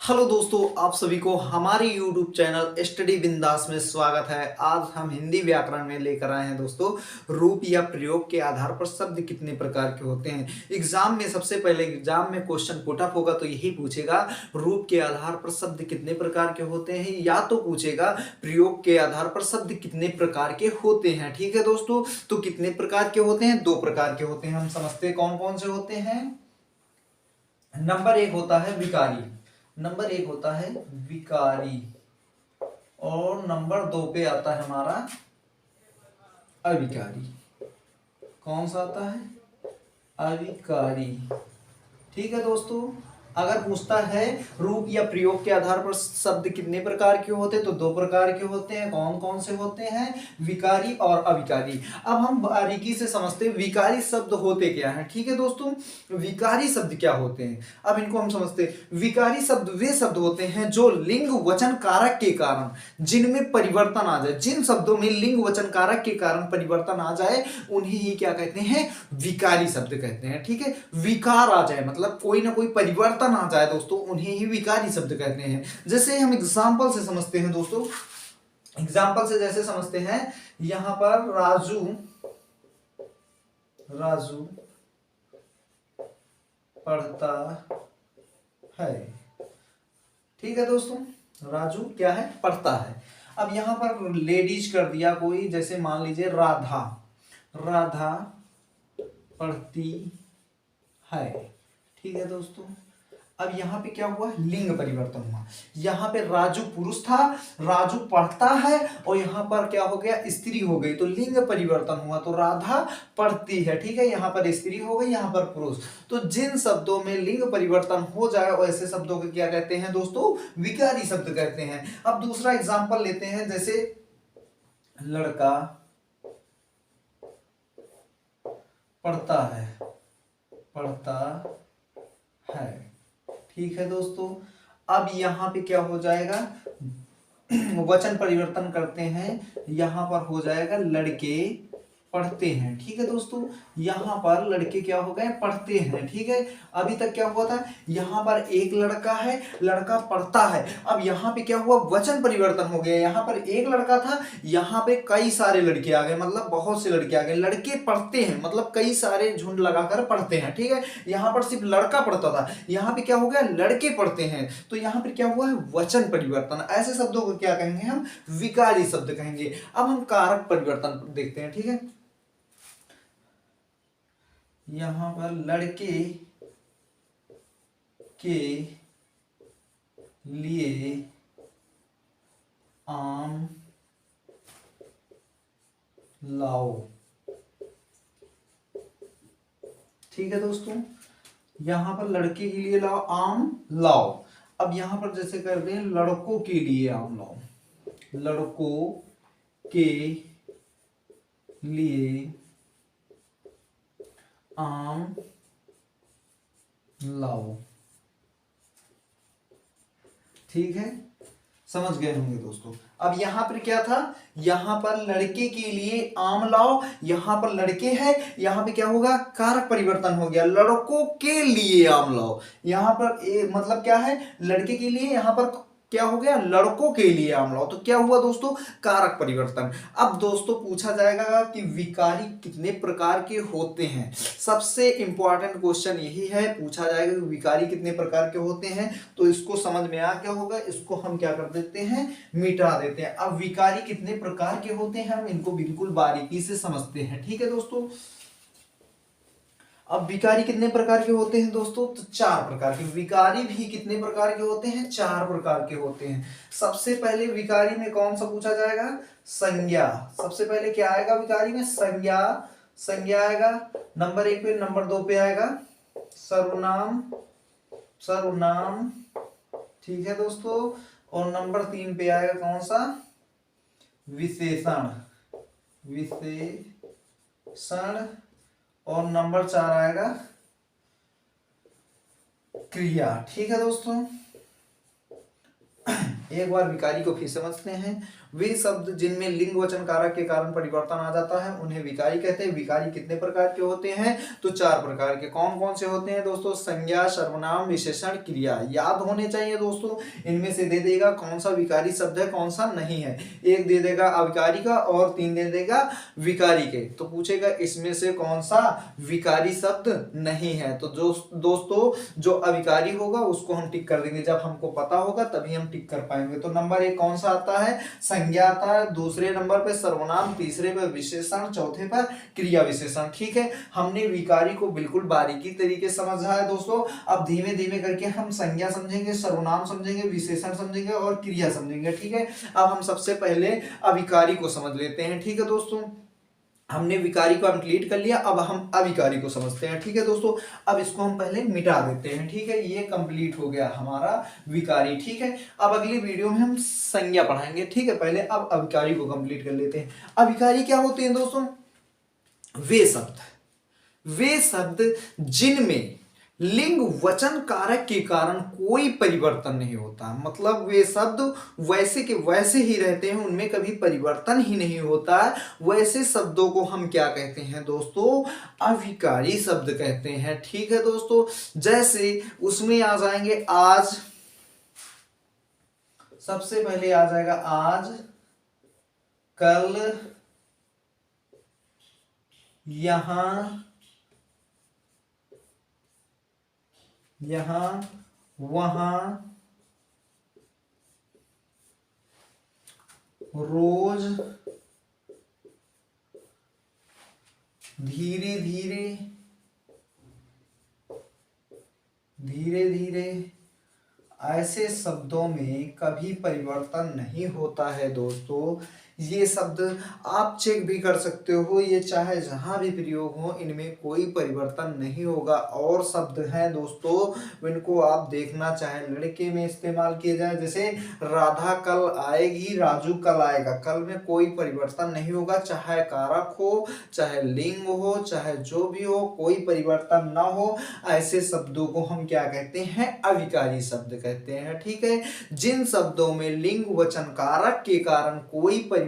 Hello दोस्तों, आप सभी को हमारे YouTube चैनल स्टडी बिंदास में स्वागत है। आज हम हिंदी व्याकरण में लेकर आए हैं दोस्तों, रूप या प्रयोग के आधार पर शब्द कितने प्रकार के होते हैं। एग्जाम में सबसे पहले एग्जाम में क्वेश्चन पुट अप होगा तो यही पूछेगा, रूप के आधार पर शब्द कितने प्रकार के होते हैं, या तो पूछेगा प्रयोग के आधार पर शब्द कितने प्रकार के होते हैं। ठीक है दोस्तों, तो कितने प्रकार के होते हैं? दो प्रकार के होते हैं। हम समझते हैं कौन कौन से होते हैं। नंबर एक होता है विकारी, नंबर एक होता है विकारी, और नंबर दो पे आता है हमारा अविकारी। कौन सा आता है? अविकारी। ठीक है दोस्तों, अगर पूछता है रूप या प्रयोग के आधार पर शब्द कितने प्रकार के होते हैं तो दो प्रकार के होते हैं। कौन कौन से होते हैं? विकारी और अविकारी। अब हम बारीकी से समझते हैं विकारी शब्द होते क्या हैं। ठीक है दोस्तों, विकारी शब्द क्या होते हैं, अब इनको हम समझते हैं। विकारी शब्द वे शब्द होते हैं जो लिंग वचन कारक के कारण जिनमें परिवर्तन आ जाए, जिन शब्दों में लिंग वचन कारक के कारण परिवर्तन आ जाए उन्हें ही क्या कहते हैं? विकारी शब्द कहते हैं। ठीक है, विकार आ जाए मतलब कोई ना कोई परिवर्तन आ जाए दोस्तों, उन्हें ही विकारी शब्द कहते हैं। जैसे हम एग्जाम्पल से समझते हैं दोस्तों, एग्जाम्पल से जैसे समझते हैं, यहां पर राजू राजू पढ़ता है। ठीक है दोस्तों, राजू क्या है? पढ़ता है। अब यहां पर लेडीज कर दिया कोई, जैसे मान लीजिए राधा, राधा पढ़ती है। ठीक है दोस्तों, अब यहां पे क्या हुआ? लिंग परिवर्तन हुआ। यहां पे राजू पुरुष था, राजू पढ़ता है, और यहां पर क्या हो गया? स्त्री हो गई, तो लिंग परिवर्तन हुआ, तो राधा पढ़ती है। ठीक है, यहां पर स्त्री हो गई, यहां पर पुरुष। तो जिन शब्दों में लिंग परिवर्तन हो जाए ऐसे शब्दों को क्या कहते हैं दोस्तों? विकारी शब्द कहते हैं। अब दूसरा एग्जाम्पल लेते हैं, जैसे लड़का पढ़ता है, पढ़ता है। ठीक है दोस्तों, अब यहां पे क्या हो जाएगा? वचन परिवर्तन करते हैं, यहां पर हो जाएगा लड़के पढ़ते हैं। ठीक है दोस्तों, यहां पर लड़के क्या हो गए? पढ़ते हैं। ठीक है, अभी तक क्या हुआ था? यहां पर एक लड़का है, लड़का पढ़ता है। अब यहां पे क्या हुआ? वचन परिवर्तन हो गया। यहां पर एक लड़का था, यहां पे कई सारे लड़के आ गए, मतलब बहुत से लड़के आ गए। लड़के पढ़ते हैं मतलब कई सारे झुंड लगाकर पढ़ते हैं। ठीक है, यहां पर सिर्फ लड़का पढ़ता था, यहां पे क्या हो गया? लड़के पढ़ते हैं। तो यहां पर क्या हुआ है? वचन परिवर्तन। ऐसे शब्दों को क्या कहेंगे हम? विकारी शब्द कहेंगे। अब हम कारक परिवर्तन देखते हैं। ठीक है, यहां पर लड़के के लिए आम लाओ। ठीक है दोस्तों, यहां पर लड़के के लिए लाओ, आम लाओ। अब यहां पर जैसे कर रहे हैं लड़कों के लिए आम लाओ, लड़कों के लिए आम लाओ। ठीक है, समझ गए होंगे दोस्तों। अब यहां पर क्या था? यहां पर लड़के के लिए आम लाओ, यहां पर लड़के हैं, यहां पे क्या होगा? कारक परिवर्तन हो गया, लड़कों के लिए आम लाओ। यहां पर मतलब क्या है? लड़के के लिए, यहां पर क्या हो गया? लड़कों के लिए आम लाओ। तो क्या हुआ दोस्तों? कारक परिवर्तन। अब दोस्तों पूछा जाएगा कि विकारी कितने प्रकार के होते हैं। सबसे इंपॉर्टेंट क्वेश्चन यही है, पूछा जाएगा कि विकारी कितने प्रकार के होते हैं। तो इसको समझ में आ क्या होगा? इसको हम क्या कर देते हैं? मिटा देते हैं। अब विकारी कितने प्रकार के होते हैं हम इनको बिल्कुल बारीकी से समझते हैं। ठीक है दोस्तों, अब विकारी कितने प्रकार के होते हैं दोस्तों? तो चार प्रकार के। विकारी भी कितने प्रकार के होते हैं? चार प्रकार के होते हैं। सबसे पहले विकारी में कौन सा पूछा जाएगा? संज्ञा। सबसे पहले क्या आएगा विकारी में? संज्ञा। संज्ञा आएगा नंबर एक पे। नंबर दो पे आएगा सर्वनाम, सर्वनाम। ठीक है दोस्तों, और नंबर तीन पे आएगा कौन सा? विशेषण, विशेषण। और नंबर चार आएगा क्रिया। ठीक है दोस्तों, एक बार विकारी को फिर समझते हैं। वे शब्द जिनमें लिंग वचन कारक के कारण परिवर्तन आ जाता है उन्हें विकारी कहते हैं। विकारी कितने प्रकार के होते हैं? तो 4 प्रकार के। कौन कौन से होते हैं दोस्तों? संज्ञा, सर्वनाम, विशेषण, क्रिया। याद होने चाहिए दोस्तों। इनमें से दे देगा कौन सा विकारी शब्द है, कौन सा नहीं है। एक दे देगा अविकारी का और 3 दे देगा विकारी के। तो पूछेगा इसमें से कौन सा विकारी शब्द नहीं है। तो जो दोस्तों जो अविकारी होगा उसको हम टिक कर देंगे। जब हमको पता होगा तभी हम टिक कर पाएंगे। तो नंबर 1 कौन सा आता है? संज्ञा आता है। दूसरे नंबर पे सर्वनाम, तीसरे पे विशेषण, चौथे पर क्रिया विशेषण। ठीक है, हमने विकारी को बिल्कुल बारीकी तरीके से समझा है दोस्तों। अब धीमे धीमे करके हम संज्ञा समझेंगे, सर्वनाम समझेंगे, विशेषण समझेंगे और क्रिया समझेंगे। ठीक है, अब हम सबसे पहले अविकारी को समझ लेते हैं। ठीक है दोस्तों, हमने विकारी को कंप्लीट कर लिया, अब हम अविकारी को समझते हैं। ठीक है दोस्तों, अब इसको हम पहले मिटा देते हैं। ठीक है, ये कंप्लीट हो गया हमारा विकारी। ठीक है, अब अगली वीडियो में हम संज्ञा पढ़ाएंगे। ठीक है, पहले अब अविकारी को कंप्लीट कर लेते हैं। अविकारी क्या होते हैं दोस्तों? वे शब्द जिनमें लिंग वचन कारक के कारण कोई परिवर्तन नहीं होता। मतलब वे शब्द वैसे के वैसे ही रहते हैं, उनमें कभी परिवर्तन ही नहीं होता है। वैसे शब्दों को हम क्या कहते हैं दोस्तों? अविकारी शब्द कहते हैं। ठीक है दोस्तों, जैसे उसमें आ जाएंगे आज, सबसे पहले आ जाएगा आज, कल, यहां, यहां, वहां, रोज, धीरे धीरे, धीरे धीरे। ऐसे शब्दों में कभी परिवर्तन नहीं होता है दोस्तों। ये शब्द आप चेक भी कर सकते हो, ये चाहे जहां भी प्रयोग हो इनमें कोई परिवर्तन नहीं होगा। और शब्द हैं दोस्तों, इनको आप देखना, चाहे लड़के में इस्तेमाल किए जाए, जैसे राधा कल आएगी, राजू कल आएगा। कल में कोई परिवर्तन नहीं होगा, चाहे कारक हो, चाहे लिंग हो, चाहे जो भी हो, कोई परिवर्तन ना हो। ऐसे शब्दों को हम क्या कहते हैं? अविकारी शब्द कहते हैं। ठीक है, जिन शब्दों में लिंग वचन कारक के कारण कोई परिवर्तन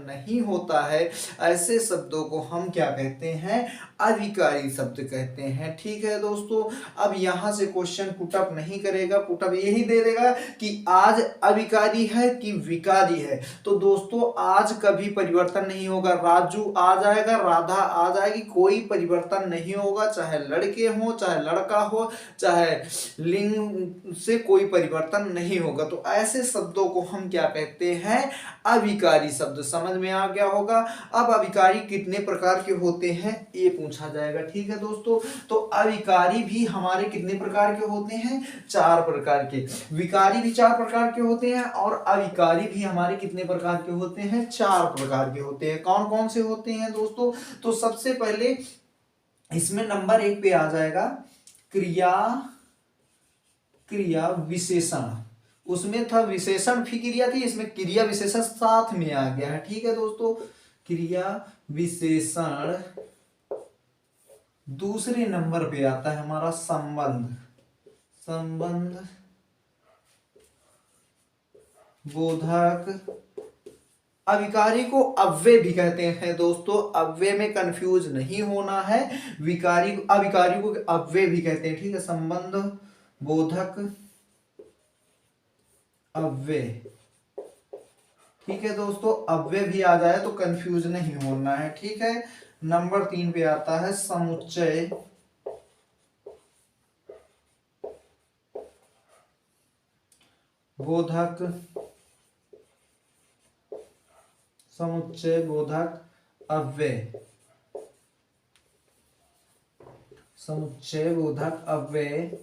नहीं होता है, ऐसे शब्दों को हम क्या कहते हैं? अविकारी शब्द कहते हैं। ठीक है दोस्तों, अब यहां से क्वेश्चन पुटअप नहीं करेगा, पुटअप यही दे देगा कि आज अविकारी है कि विकारी है। तो दोस्तों आज कभी परिवर्तन नहीं होगा, राजू आ जाएगा, राधा आ जाएगी, कोई परिवर्तन नहीं होगा। चाहे लड़के हो, चाहे लड़का हो, चाहे लिंग से कोई परिवर्तन नहीं होगा। तो ऐसे शब्दों को हम क्या कहते हैं? अविकारी शब्द। समझ में आ गया होगा। अब अविकारी कितने प्रकार के होते हैं ये पूछा जाएगा। ठीक है दोस्तों, तो अविकारी भी हमारे कितने प्रकार के होते हैं? 4 प्रकार के। विकारी भी 4 प्रकार के होते हैं और अविकारी भी हमारे कितने प्रकार के होते हैं? 4 प्रकार के होते हैं। कौन कौन से होते हैं दोस्तों? तो सबसे पहले इसमें नंबर 1 पे आ जाएगा क्रिया, क्रिया विशेषण। उसमें था विशेषण भी क्रिया थी, इसमें क्रिया विशेषण साथ में आ गया है। ठीक है दोस्तों, क्रिया विशेषण। दूसरे नंबर पे आता है हमारा संबंध, संबंध बोधक। अविकारी को अव्यय भी कहते हैं दोस्तों, अव्यय में कंफ्यूज नहीं होना है। विकारी अविकारी को अव्यय भी कहते हैं। ठीक है, संबंध बोधक अव्यय। ठीक है दोस्तों, अव्यय भी आ जाए तो कंफ्यूज नहीं होना है। ठीक है, नंबर 3 पे आता है समुच्चय बोधक, समुच्चय बोधक अव्यय, समुच्चय बोधक अव्यय।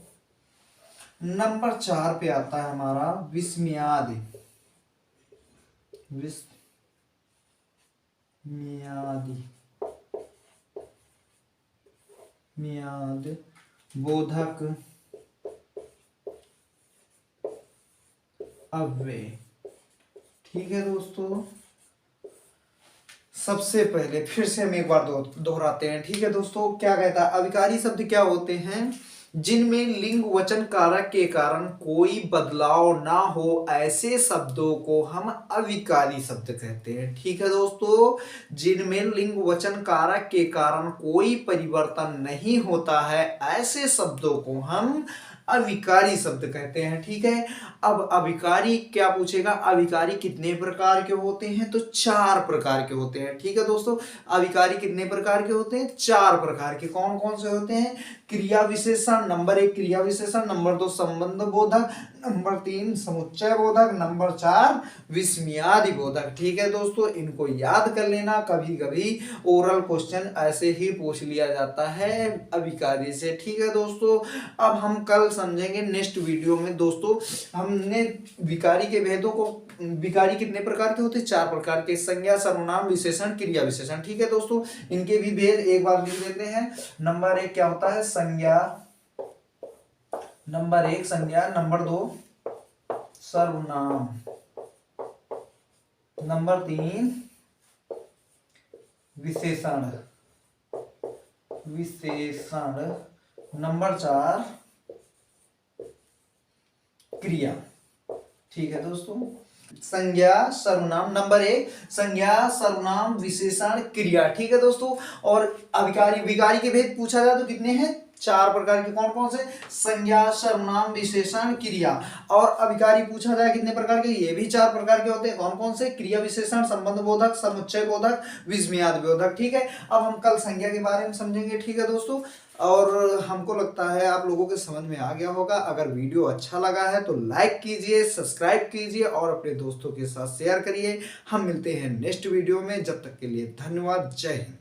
नंबर 4 पे आता है हमारा विस्मयादि, विस्मयादि म्याद बोधक अव्यय। ठीक है दोस्तों, सबसे पहले फिर से हम एक बार दोहराते हैं। ठीक है दोस्तों, क्या कहता है? अविकारी शब्द क्या होते हैं? जिनमें लिंग वचन कारक के कारण कोई बदलाव ना हो, ऐसे शब्दों को हम अविकारी शब्द कहते हैं। ठीक है दोस्तों, जिनमें लिंग वचन कारक के कारण कोई परिवर्तन नहीं होता है, ऐसे शब्दों को हम अविकारी शब्द कहते हैं। ठीक है, अब अविकारी क्या पूछेगा, अविकारी कितने प्रकार के होते हैं, तो 4 प्रकार के होते हैं। ठीक है दोस्तों, अविकारी कितने प्रकार के होते हैं, 4 प्रकार के। कौन कौन से होते हैं, क्रिया विशेषण, नंबर 1 क्रिया विशेषण, नंबर 2 संबंध बोधक, नंबर 3 समुच्चय बोधक, नंबर 4 विस्मयादि बोधक। ठीक है दोस्तों, इनको याद कर लेना, कभी कभी ओरल क्वेश्चन ऐसे ही पूछ लिया जाता है अविकारी से। ठीक है दोस्तों, अब हम कल समझेंगे नेक्स्ट वीडियो में दोस्तों। हमने विकारी के भेदों को, विकारी कितने प्रकार के होते हैं, 4 प्रकार के, संज्ञा सर्वनाम विशेषण क्रिया विशेषण। ठीक है दोस्तों, इनके भी भेद एक बार लिख देते हैं। नंबर 1 क्या होता है, संज्ञा, नंबर 1 संज्ञा, नंबर 2 सर्वनाम, नंबर 3 विशेषण, नंबर 4 क्रिया। ठीक है दोस्तों, संज्ञा सर्वनाम, नंबर 1 संज्ञा सर्वनाम विशेषण क्रिया। ठीक है दोस्तों, और अविकारी विकारी के भेद पूछा जाए तो कितने हैं, 4 प्रकार के। कौन कौन से, संज्ञा सर्वनाम विशेषण क्रिया। और अविकारी पूछा जाए कितने प्रकार के, ये भी 4 प्रकार के होते हैं। कौन कौन से, क्रिया विशेषण, संबंध बोधक, समुच्चय बोधक, विस्मयादि बोधक। ठीक है, अब हम कल संज्ञा के बारे में समझेंगे। ठीक है दोस्तों, और हमको लगता है आप लोगों के समझ में आ गया होगा। अगर वीडियो अच्छा लगा है तो लाइक कीजिए, सब्सक्राइब कीजिए और अपने दोस्तों के साथ शेयर करिए। हम मिलते हैं नेक्स्ट वीडियो में, जब तक के लिए धन्यवाद, जय हिंद।